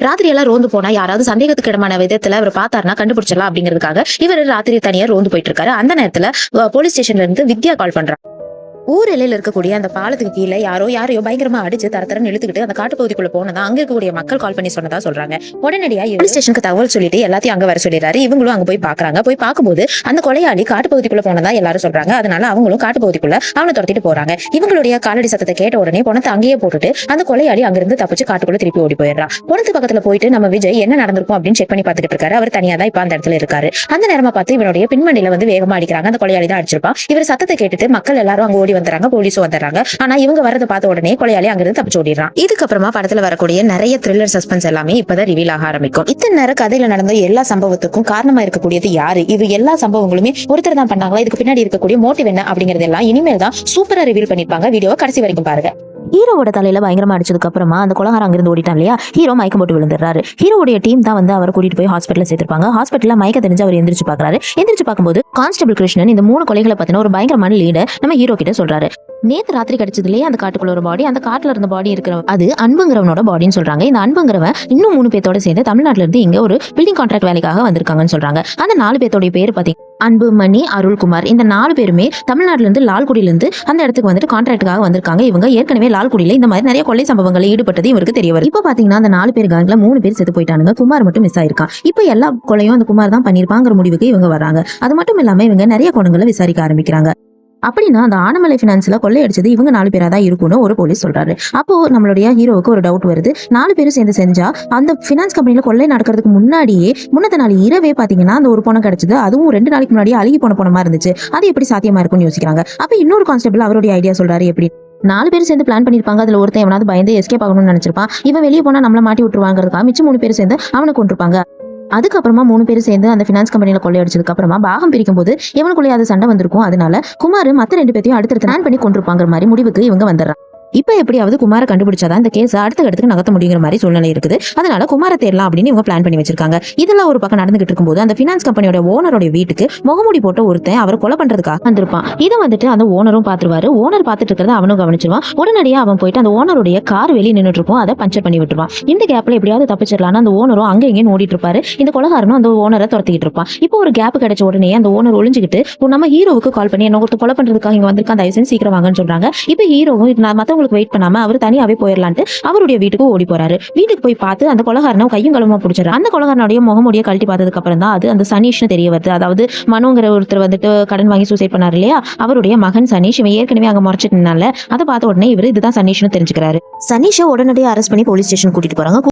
ராத்திரி எல்லாம் ரோந்து போனா யாராவது சந்தேகத்துக்கு இடமான விதத்துல அவர் பார்த்தாருன்னா கண்டுபிடிச்சிடலாம் அப்படிங்கிறதுக்காக இவர் ராத்திரி தனியா ரோந்து போயிட்டு இருக்காரு. அந்த நேரத்துல போலீஸ் ஸ்டேஷன்ல இருந்து வித்யா கால் பண்றாங்க. ஊர் எல்லையில இருக்கக்கூடிய அந்த பாலத்துக்கு கீழே யாரையோ பயங்கரமா அடிச்சு தரத்தரன்னு இழுத்துக்கிட்டு அந்த காட்டுப்பகுதிக்குள்ள போனதா அங்க இருக்கக்கூடிய மக்கள் கால் பண்ணி சொன்னதா சொல்றாங்க. உடனடியா போலீஸ் ஸ்டேஷனுக்கு தகவல் சொல்லிட்டு எல்லாத்தையும் அங்க வர சொல்லிடுறாரு. இவங்களும் அங்க போய் பாக்குறாங்க. போய் பார்க்கும்போது அந்த கொலையாளி காட்டுப்பகுதிக்குள்ள போனதா எல்லாரும் சொல்றாங்க. அதனால அவங்களும் காட்டுப்பகுதிக்குள்ள அவனை துரத்திட்டு போறாங்க. இவங்களுடைய காலடி சத்தத்தை கேட்ட உடனே பணத்தை அங்கேயே போட்டுட்டு அந்த கொலையாளி அங்கிருந்து தப்பிச்சு காட்டுக்குள்ள திருப்பி ஓடி போயிடுறான். பணத்து பக்கத்துல போயிட்டு நம்ம விஜய் என்ன நடந்திருக்கும் அப்படின்னு செக் பண்ணி பாத்துக்கிட்டு இருக்காரு. அவர் தனியா தான் இப்ப அந்த இடத்துல இருக்காரு. அந்த நேரமா பார்த்து இவனுடைய பின்மண்டியில வேகமா அடிக்கிறாங்க. அந்த கொலையாளி தான் அடிச்சிருப்பான். இவர் சத்தத்தை கேட்டுட்டு மக்கள் எல்லாரும் அங்க ஓடி வந்துறாங்க. போலீஸும் வந்துறாங்க. ஆனா இவங்க வரத பார்த்த உடனே கொலையாளி அங்கிருந்து தப்பிச்சு ஓடிடுறான். இதுக்கப்புறமா படத்துல வரக்கூடிய நிறைய த்ரில்லர் சஸ்பென்ஸ் எல்லாமே இப்பதான் ரிவீல் ஆக ஆரம்பிக்கும். இத்தனை நேரம் கதையில நடந்த எல்லா சம்பவத்துக்கும் காரணமா இருக்கக்கூடியது யாரு, இது எல்லா சம்பவங்களுமே ஒருத்தர் தான் பண்ணாங்களா, இதுக்கு பின்னாடி இருக்கக்கூடிய மோட்டிவ் என்ன அப்படிங்கறது எல்லாம் இனிமேல் தான் சூப்பரா ரிவீல் பண்ணிருப்பாங்க. வீடியோ கடைசி வரைக்கும் பாருங்க. ஹீரோவோட தலையில பயங்கரமா அடிச்சதுக்கு அப்புறமா அந்த கொலகாரம் அங்கிருந்து ஓடிட்டான் இல்லையா, ஹீரோ மயக்கம் போட்டு விழுந்துறாரு. ஹீரோடைய டீம் தான் அவரை கூட்டிட்டு போய் ஹாஸ்பிட்டல்ல சேர்த்திருப்பாங்க. ஹாஸ்பிட்டல்ல மயக்க தெரிஞ்சு அவர் எந்திரிச்சு பாக்குறாரு. எந்திரிச்சு பார்க்கும்போது கான்ஸ்டபிள் கிருஷ்ணன் இந்த 3 கொலைகளை பத்தின ஒரு பயங்கரமான லீடர் நம்ம ஹீரோ கிட்ட சொல்றாரு. நேத்து ராத்திரி கிடைச்சதுலயே அந்த காட்டுக்குள்ள ஒரு பாடி, அந்த காட்டுல இருந்த பாடி இருக்கிற அது அன்புங்கிறவனோட பாடின்னு சொல்றாங்க. இந்த அன்புங்கிறவன் இன்னும் 3 பேத்தோட சேர்ந்து தமிழ்நாட்டுல இருந்து இங்க ஒரு பில்டிங் கான்ட்ராக்ட் வேலைக்காக வந்திருக்காங்கன்னு சொல்றாங்க. அந்த 4 பேத்தோட பேர் பாத்தீங்கன்னா அன்பு, மணி, அருள்குமார். இந்த 4 பேருமே தமிழ்நாட்டுல இருந்து லால்குடியில இருந்து அந்த இடத்துக்கு வந்துட்டு கான்ட்ராக்டுக்காக வந்திருக்காங்க. இவங்க ஏற்கனவே லால்குடியில இந்த மாதிரி நிறைய கொலை சம்பவங்களில் ஈடுபட்டது இவருக்கு தெரிய வரும். இப்ப பாத்தீங்கன்னா அந்த 4 பேர் கேங்ல 3 பேர் செத்து போயிட்டானுங்க. குமார் மட்டும் மிஸ் ஆயிருக்கான். இப்ப எல்லா கொலையும் அந்த குமார் தான் பண்ணிருப்பாங்கிற முடிவுக்கு இவங்க வராங்க. அது மட்டும் இல்லாம இவங்க நிறைய கோணங்களை விசாரிக்க ஆரம்பிக்கிறாங்க. அப்படின்னா அந்த ஆனமலை பினான்ஸ்ல கொள்ளையடிச்சது இவங்க 4 பேரா தான் இருக்கும்னு ஒரு போலீஸ் சொல்றாரு. அப்போ நம்மளுடைய ஹீரோவுக்கு ஒரு டவுட் வருது. 4 பேரும் சேர்ந்து செஞ்சா அந்த பினான்ஸ் கம்பெனில கொள்ளை நடக்கிறதுக்கு முன்னத்த நாள் இரவே பாத்தீங்கன்னா அந்த ஒரு பணம் கிடைச்சது. அதுவும் 2 நாளைக்கு முன்னாடி அழுகி போன பணமா இருந்துச்சு. அது எப்படி சாத்தியமா இருக்கும்னு யோசிக்கிறாங்க. அப்ப இன்னொரு கான்ஸ்டபிள் அவருடைய ஐடியா சொல்றாரு. எப்படி 4 பேர் சேர்ந்து பிளான் பண்ணிருப்பாங்க. அதுல ஒருத்தன் எவனாவது பயந்து எஸ்கேப் ஆகணும்னு நினைச்சிருப்பான். இவன் வெளியே போனா நம்மள மாட்டி விட்டுருவாங்கிறதுக்காக மிச்சம் 3 பேர் சேர்ந்து அவனை கொண்டிருப்பாங்க. அதுக்கப்புறமா 3 பேர் சேர்ந்து அந்த பினான்ஸ் கம்பெனில கொள்ளையடிச்சதுக்கு அப்புறமா பாகம் பிரிக்கும் போது எவனுக்குள்ளேயாவது சண்டை வந்திருக்கும். அதனால குமார் மத்த 2 பேத்தையும் அடுத்தடுத்து பிளான் பண்ணி கொண்டிருப்பாங்கிற மாதிரி முடிவுக்கு இவங்க வந்துடுறாங்க. இப்ப எப்படியாவது குமாரை கண்டுபிடிச்சாதான் இந்த கேஸ் அடுத்த இடத்துக்கு நகர்த்த முடியுங்கிற மாதிரி சூழ்நிலை இருக்குது. அதனால குமாரை தேடலாம் அப்படின்னு இவங்க பிளான் பண்ணி வச்சிருக்காங்க. இதெல்லாம் ஒரு பக்கம் நடந்துகிட்டு இருக்கும்போது அந்த பினான்ஸ் கம்பெனியோட ஓனரோட வீட்டுக்கு முகமூடி போட்ட ஒருத்தன் அவரை கொலை பண்றதுக்காக வந்திருப்பான். இதை அந்த ஓனரும் பாத்துருவாரு. ஓனர் பாத்துட்டு இருக்கிறத அவனும் கவனிச்சிருவான். உடனடியா அவன் போயிட்டு அந்த ஓனருடைய கார் வெளியே நின்றுட்டு இருக்கும். அதை பஞ்சர் பண்ணி விட்டுருவான். இந்த கேப்ல எப்படியாவது தப்பிச்சிடலான்னு அந்த ஓனரும் அங்க எங்கேயும் ஓடிட்டு இருப்பாரு. இந்த கொலைகாரனும் அந்த ஓனரை துரத்திக்கிட்டு இருப்பான். இப்போ ஒரு கேப் கிடைச்ச உடனே அந்த ஓனர் ஒளிஞ்சுக்கிட்டு நம்ம ஹீரோவுக்கு கால் பண்ணி என்ன ஒருத்தர் கொலை பண்றதுக்காக இங்க வந்திருக்கான், தயவு செஞ்சு சீக்கிரம் வாங்கன்னு சொல்றாங்க. இப்போ ஹீரோவும் மத்தவங்களுக்கு வெயிட் பண்ணாம அவர் தனியாவே போயிடலான்ட்டு அவருடைய வீட்டுக்கு ஓடி போறாரு. வீட்டுக்கு போய் பார்த்து அந்த கொலகாரனை கையும் களமா பிடிச்சாரு. அந்த கொலகாரனுடைய முகமுடிய கழட்டி பார்த்ததுக்கு அப்புறம் தான் அது அந்த சனீஷ்னு தெரிய வருது. அதாவது மனோங்கிற ஒருத்தர் கடன் வாங்கி சூசைட் பண்ணாரு இல்லையா, அவருடைய மகன் சனீஷ். இவன் ஏற்கனவே அங்க முறைச்சிட்டனால அதை பார்த்த உடனே இவர் இதுதான் சனீஷ்னு தெரிஞ்சுக்கிறாரு. சனீஷை உடனடியாக அரெஸ்ட் பண்ணி போலீஸ் ஸ்டேஷன் கூட்டிட்டு போறாங்க.